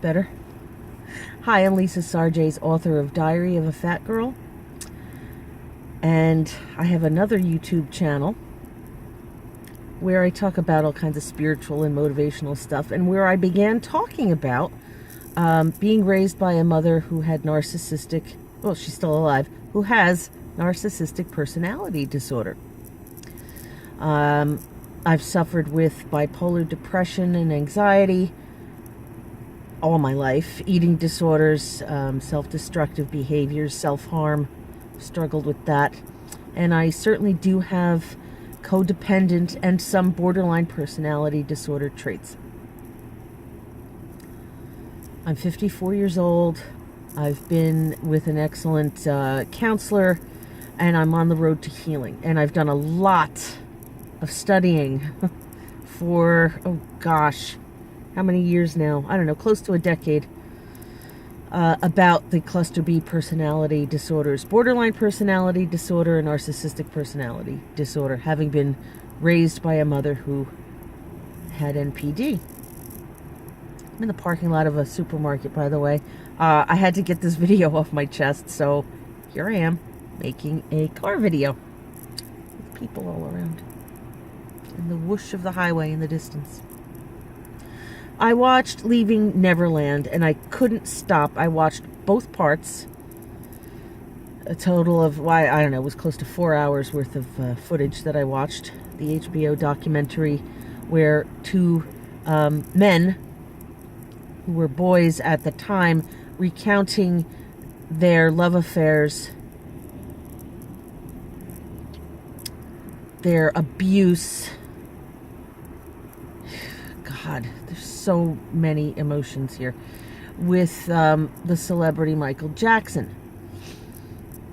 better. Hi, I'm Lisa Sarjay's author of Diary of a Fat Girl. And I have another YouTube channel where I talk about all kinds of spiritual and motivational stuff, and where I began talking about being raised by a mother who had narcissistic, well, she's still alive, who has narcissistic personality disorder. I've suffered with bipolar depression and anxiety all my life, eating disorders, self-destructive behaviors, self-harm, struggled with that. And I certainly do have codependent and some borderline personality disorder traits. I'm 54 years old. I've been with an excellent counselor, and I'm on the road to healing. And I've done a lot of studying for, oh gosh, how many years now? I don't know, close to a decade, about the cluster B personality disorders, borderline personality disorder, and narcissistic personality disorder, having been raised by a mother who had NPD. I'm in the parking lot of a supermarket, by the way. I had to get this video off my chest, so here I am making a car video with people all around and the whoosh of the highway in the distance. I watched Leaving Neverland, and I couldn't stop. I watched both parts. A total of, I don't know, it was close to 4 hours worth of footage that I watched. The HBO documentary where two men who were boys at the time recounting their love affairs, their abuse. God, there's so many emotions here. With the celebrity Michael Jackson.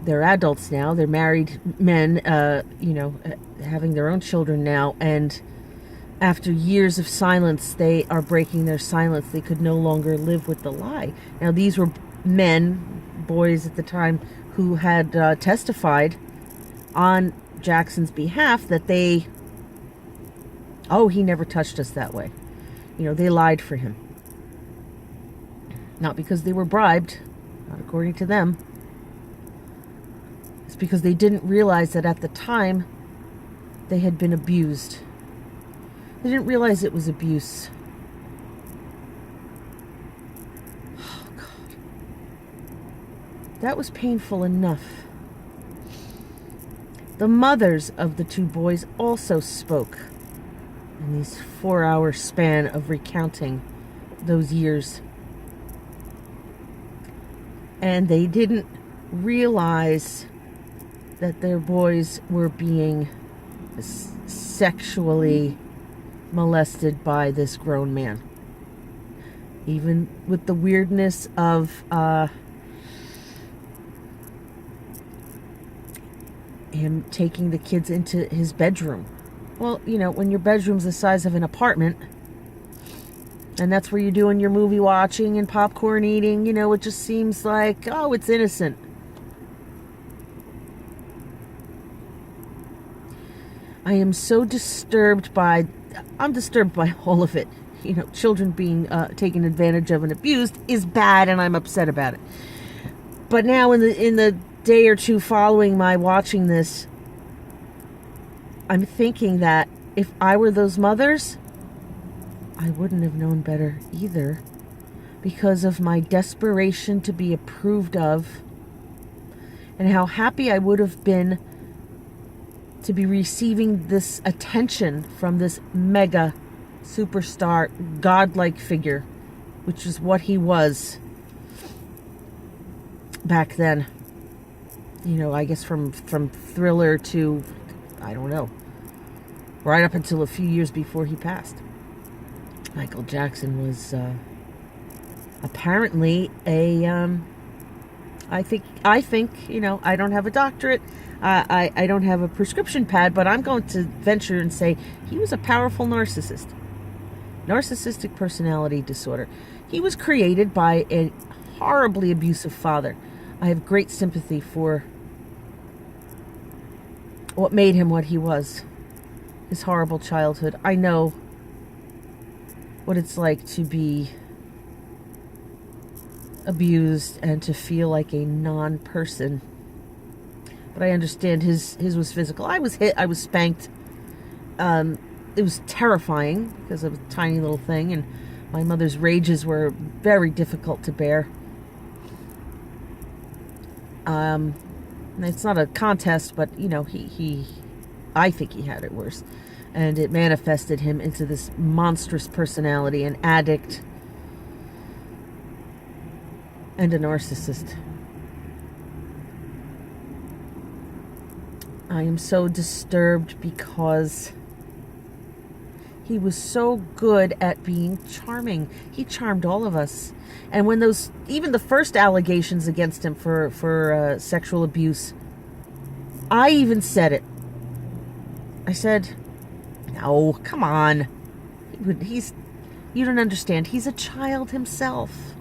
They're adults now. They're married men, having their own children now. And after years of silence, they are breaking their silence. They could no longer live with the lie. Now, these were men, boys at the time, who had testified on Jackson's behalf that he never touched us that way. They lied for him. Not because they were bribed, not according to them. It's because they didn't realize that at the time they had been abused. They didn't realize it was abuse. Oh, God. That was painful enough. The mothers of the two boys also spoke in these 4-hour span of recounting those years. And they didn't realize that their boys were being sexually molested by this grown man. Even with the weirdness of him taking the kids into his bedroom. Well, when your bedroom's the size of an apartment, and that's where you're doing your movie watching and popcorn eating, it just seems like, oh, it's innocent. I am so disturbed by all of it. Children being taken advantage of and abused is bad, and I'm upset about it. But now in the day or two following my watching this, I'm thinking that if I were those mothers, I wouldn't have known better either, because of my desperation to be approved of, and how happy I would have been to be receiving this attention from this mega superstar, godlike figure, which is what he was back then. I guess from Thriller to, I don't know, right up until a few years before he passed. Michael Jackson was apparently I think I don't have a doctorate, I don't have a prescription pad, but I'm going to venture and say he was a powerful narcissist. Narcissistic personality disorder. He was created by a horribly abusive father. I have great sympathy for what made him what he was. His horrible childhood. I know what it's like to be abused and to feel like a non-person. But I understand his was physical. I was hit, I was spanked. It was terrifying because I was a tiny little thing, and my mother's rages were very difficult to bear. It's not a contest, but I think he had it worse. And it manifested him into this monstrous personality, an addict, and a narcissist. I am so disturbed because he was so good at being charming. He charmed all of us. And when even the first allegations against him for sexual abuse, I even said it. I said, no, come on. You don't understand. He's a child himself.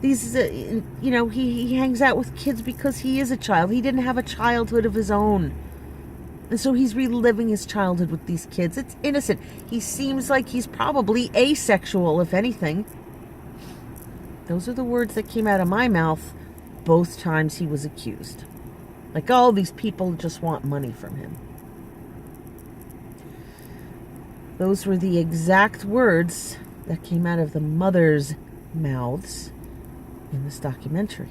He hangs out with kids because he is a child. He didn't have a childhood of his own. And so he's reliving his childhood with these kids. It's innocent. He seems like he's probably asexual, if anything. Those are the words that came out of my mouth both times he was accused. Like, oh, these people just want money from him. Those were the exact words that came out of the mothers' mouths in this documentary.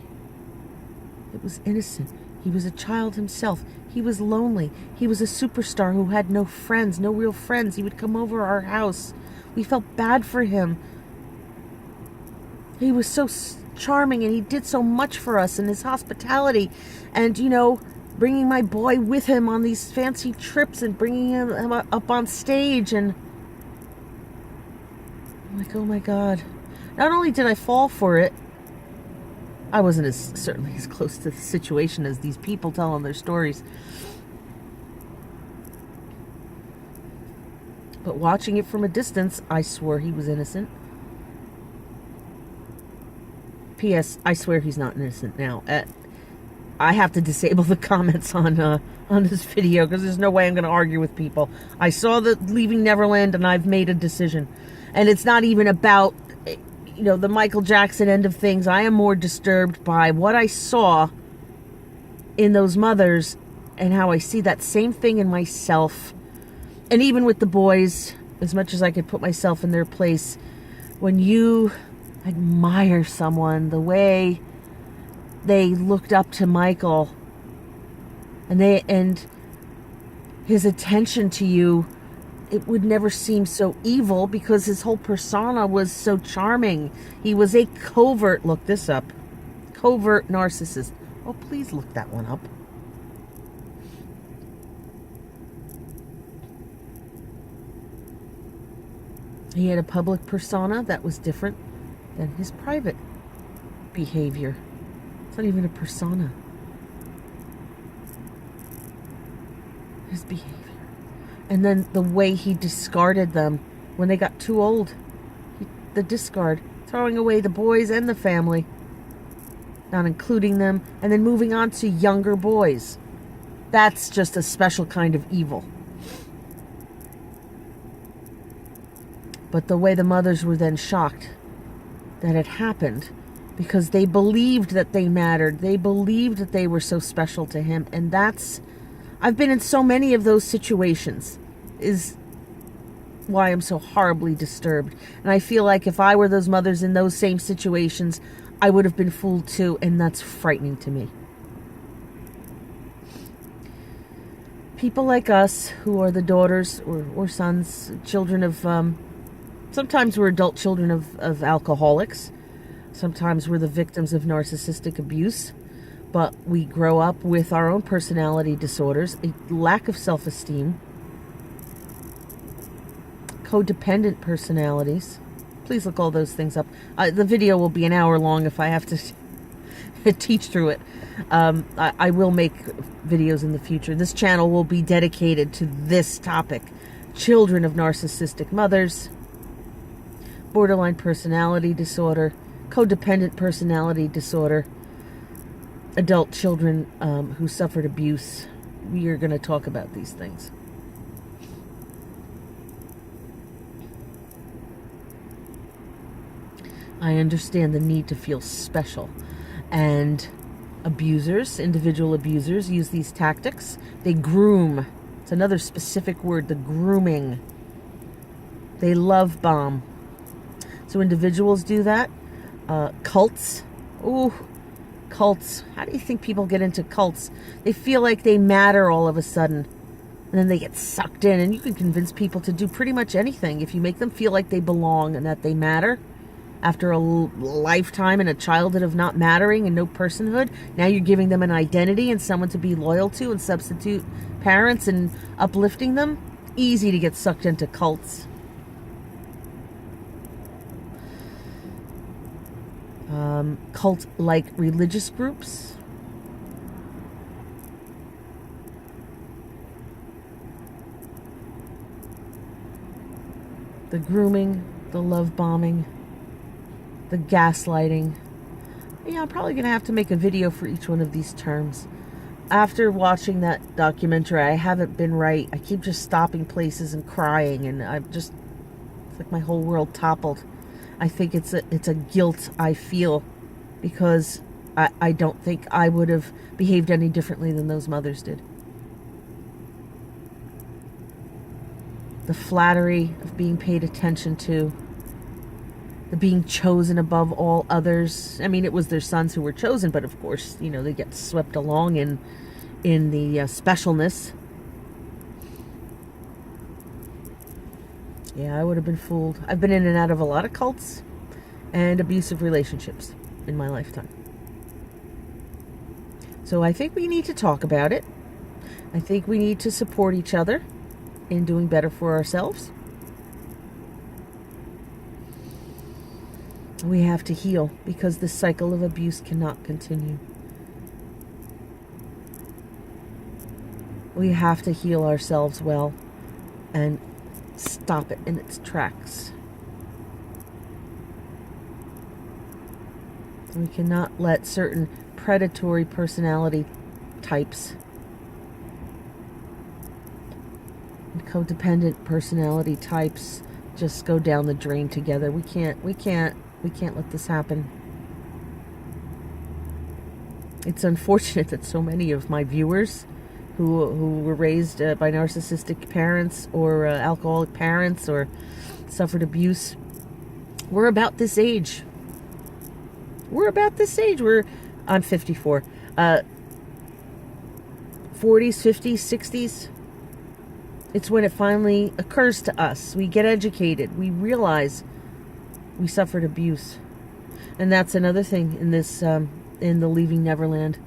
It was innocent. He was a child himself. He was lonely. He was a superstar who had no friends, no real friends. He would come over our house. We felt bad for him. He was so charming, and he did so much for us, and his hospitality, and bringing my boy with him on these fancy trips and bringing him up on stage, and I'm like, oh my God. Not only did I fall for it, I wasn't certainly as close to the situation as these people telling their stories. But watching it from a distance, I swore he was innocent. P.S. I swear he's not innocent now. I have to disable the comments on this video because there's no way I'm going to argue with people. I saw the Leaving Neverland and I've made a decision. And it's not even about the Michael Jackson end of things. I am more disturbed by what I saw in those mothers and how I see that same thing in myself. And even with the boys, as much as I could put myself in their place, when you admire someone, the way they looked up to Michael and his attention to you, it would never seem so evil because his whole persona was so charming. He was a covert, look this up, covert narcissist. Oh, please look that one up. He had a public persona that was different than his private behavior. It's not even a persona. His behavior. And then the way he discarded them when they got too old. The discard. Throwing away the boys and the family. Not including them. And then moving on to younger boys. That's just a special kind of evil. But the way the mothers were then shocked that it happened, because they believed that they mattered. They believed that they were so special to him. And I've been in so many of those situations, is why I'm so horribly disturbed. And I feel like if I were those mothers in those same situations, I would have been fooled too. And that's frightening to me. People like us who are the daughters or sons, children of, sometimes we're adult children of alcoholics. Sometimes we're the victims of narcissistic abuse. But we grow up with our own personality disorders, a lack of self-esteem, codependent personalities. Please look all those things up. The video will be an hour long if I have to teach through it. I will make videos in the future. This channel will be dedicated to this topic. Children of narcissistic mothers, borderline personality disorder, codependent personality disorder, adult children who suffered abuse. We are going to talk about these things. I understand the need to feel special. And abusers, individual abusers, use these tactics. They groom. It's another specific word, the grooming. They love bomb. So individuals do that. Cults. Ooh, cults. How do you think people get into cults? They feel like they matter all of a sudden. And then they get sucked in. And you can convince people to do pretty much anything if you make them feel like they belong and that they matter. After a lifetime and a childhood of not mattering and no personhood, now you're giving them an identity and someone to be loyal to and substitute parents and uplifting them. Easy to get sucked into cults. Cult-like religious groups. The grooming, the love bombing, the gaslighting. Yeah, I'm probably going to have to make a video for each one of these terms. After watching that documentary, I haven't been right. I keep just stopping places and crying, and it's like my whole world toppled. I think it's a guilt I feel because I don't think I would have behaved any differently than those mothers did. The flattery of being paid attention to, the being chosen above all others. I mean, it was their sons who were chosen, but of course, they get swept along in the specialness. Yeah, I would have been fooled. I've been in and out of a lot of cults and abusive relationships in my lifetime. So I think we need to talk about it. I think we need to support each other in doing better for ourselves. We have to heal because this cycle of abuse cannot continue. We have to heal ourselves well and stop it in its tracks. We cannot let certain predatory personality types and codependent personality types just go down the drain together. We can't let this happen. It's unfortunate that so many of my viewers who were raised by narcissistic parents or alcoholic parents or suffered abuse were about this age. I'm 54. 40s, 50s, 60s. It's when it finally occurs to us. We get educated. We realize we suffered abuse. And that's another thing in this, in the Leaving Neverland.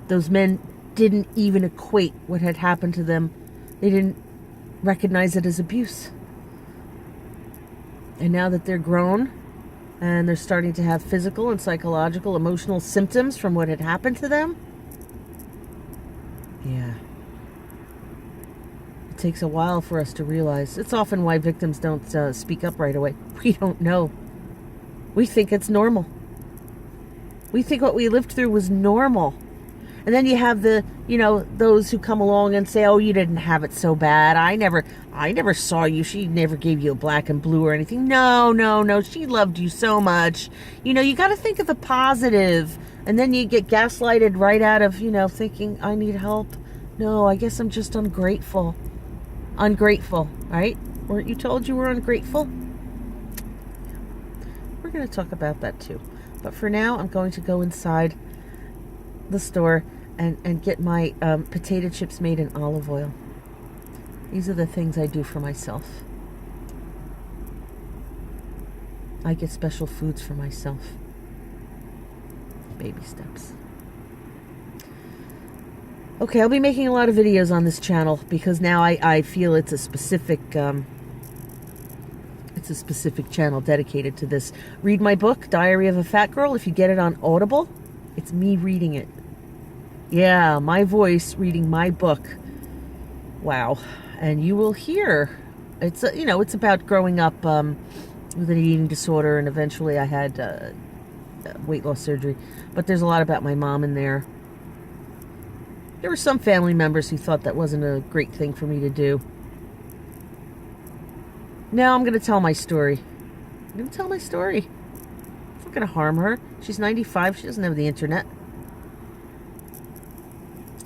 Those men didn't even equate what had happened to them. They didn't recognize it as abuse. And now that they're grown and they're starting to have physical and psychological, emotional symptoms from what had happened to them, yeah. It takes a while for us to realize. It's often why victims don't speak up right away. We don't know. We think it's normal. We think what we lived through was normal. And then you have those who come along and say, oh, you didn't have it so bad. I never saw you. She never gave you a black and blue or anything. No. She loved you so much. You got to think of the positive. And then you get gaslighted right out of, thinking, I need help. No, I guess I'm just ungrateful. Ungrateful, right? Weren't you told you were ungrateful? We're going to talk about that too. But for now, I'm going to go inside the store and get my potato chips made in olive oil. These are the things I do for myself. I get special foods for myself. Baby steps. Okay, I'll be making a lot of videos on this channel because now I feel it's a specific channel dedicated to this. Read my book, Diary of a Fat Girl. If you get it on Audible, it's me reading it. Yeah, my voice reading my book. Wow. And you will hear, it's about growing up with an eating disorder, and eventually I had weight loss surgery. But there's a lot about my mom in there. There were some family members who thought that wasn't a great thing for me to do. Now I'm going to tell my story. I'm going to tell my story. It's not going to harm her. She's 95. She doesn't have the internet.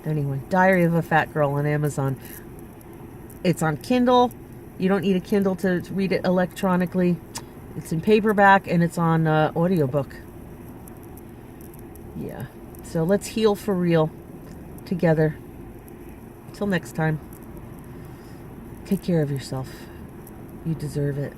Anyway, Diary of a Fat Girl on Amazon. It's on Kindle. You don't need a Kindle to read it electronically. It's in paperback and it's on audiobook. Yeah. So let's heal for real together. Till next time. Take care of yourself. You deserve it.